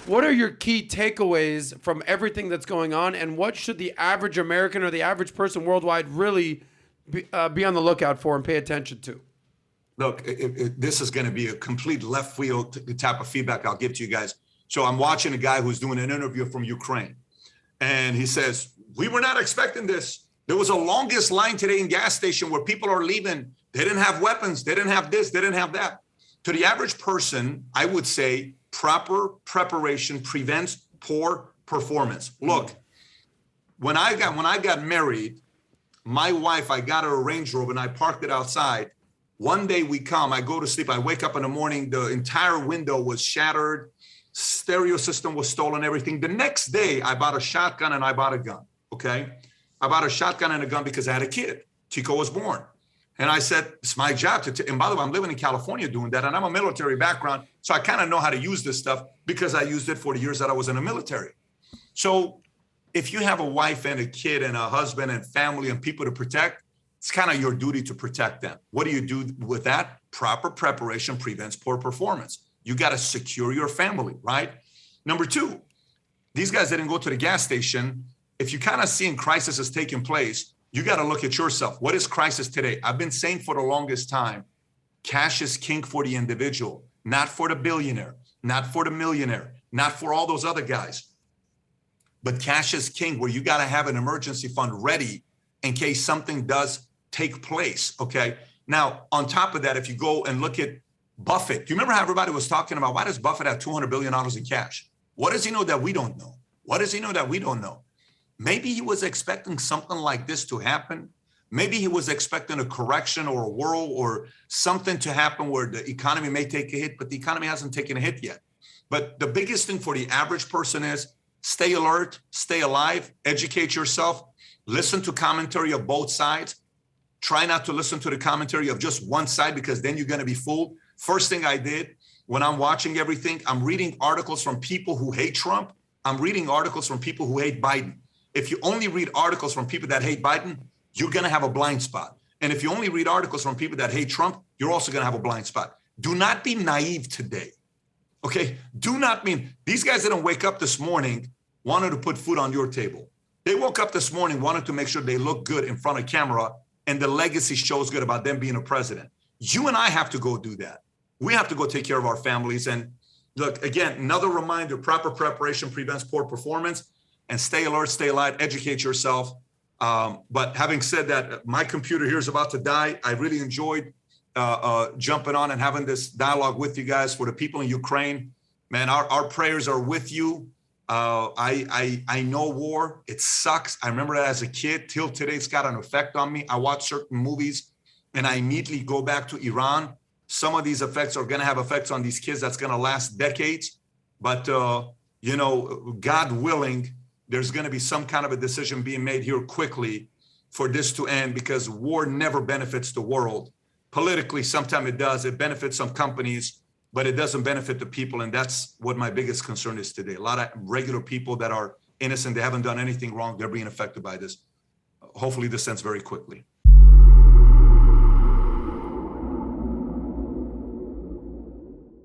What are your key takeaways from everything that's going on, and what should the average American or the average person worldwide really be on the lookout for and pay attention to? Look, this is going to be a complete left field type of feedback I'll give to you guys. So I'm watching a guy who's doing an interview from Ukraine, and he says, we were not expecting this. There was a longest line today in gas station where people are leaving. They didn't have weapons. They didn't have this. They didn't have that. To the average person, I would say proper preparation prevents poor performance. Look, when I got married, my wife, I got her a Range Rover and I parked it outside. One day I go to sleep. I wake up in the morning, the entire window was shattered. Stereo system was stolen, everything. The next day, I bought a shotgun and I bought a gun, okay? I bought a shotgun and a gun because I had a kid. Chico was born. And I said, it's my job to, and by the way, I'm living in California doing that, and I'm a military background, so I kind of know how to use this stuff because I used it for the years that I was in the military. So if you have a wife and a kid and a husband and family and people to protect, it's kind of your duty to protect them. What do you do with that? Proper preparation prevents poor performance. You got to secure your family, right? Number two, these guys didn't go to the gas station. If you kind of seeing crisis is taking place, you got to look at yourself. What is crisis today? I've been saying for the longest time, cash is king for the individual, not for the billionaire, not for the millionaire, not for all those other guys. But cash is king, where you got to have an emergency fund ready in case something does take place, okay? Now, on top of that, if you go and look at Buffett, do you remember how everybody was talking about, why does Buffett have $200 billion in cash? What does he know that we don't know? What does he know that we don't know? Maybe he was expecting something like this to happen. Maybe he was expecting a correction or a whirl or something to happen where the economy may take a hit, but the economy hasn't taken a hit yet. But the biggest thing for the average person is stay alert, stay alive, educate yourself, listen to commentary of both sides. Try not to listen to the commentary of just one side, because then you're going to be fooled. First thing I did when I'm watching everything, I'm reading articles from people who hate Trump. I'm reading articles from people who hate Biden. If you only read articles from people that hate Biden, you're going to have a blind spot. And if you only read articles from people that hate Trump, you're also going to have a blind spot. Do not be naive today. Okay? Do not mean these guys didn't wake up this morning wanted to put food on your table. They woke up this morning wanted to make sure they look good in front of camera and the legacy shows good about them being a president. You and I have to go do that. We have to go take care of our families. And look, again, another reminder, proper preparation prevents poor performance. And stay alert, stay alive, educate yourself. But having said that, my computer here is about to die. I really enjoyed jumping on and having this dialogue with you guys. For the people in Ukraine, man, our prayers are with you. I know war, it sucks. I remember that as a kid. Till today, it's got an effect on me. I watch certain movies and I immediately go back to Iran. Some of these effects are going to have effects on these kids that's going to last decades. But, God willing, there's going to be some kind of a decision being made here quickly for this to end, because war never benefits the world. Politically, sometimes it does. It benefits some companies, but it doesn't benefit the people. And that's what my biggest concern is today. A lot of regular people that are innocent, they haven't done anything wrong, they're being affected by this. Hopefully this ends very quickly.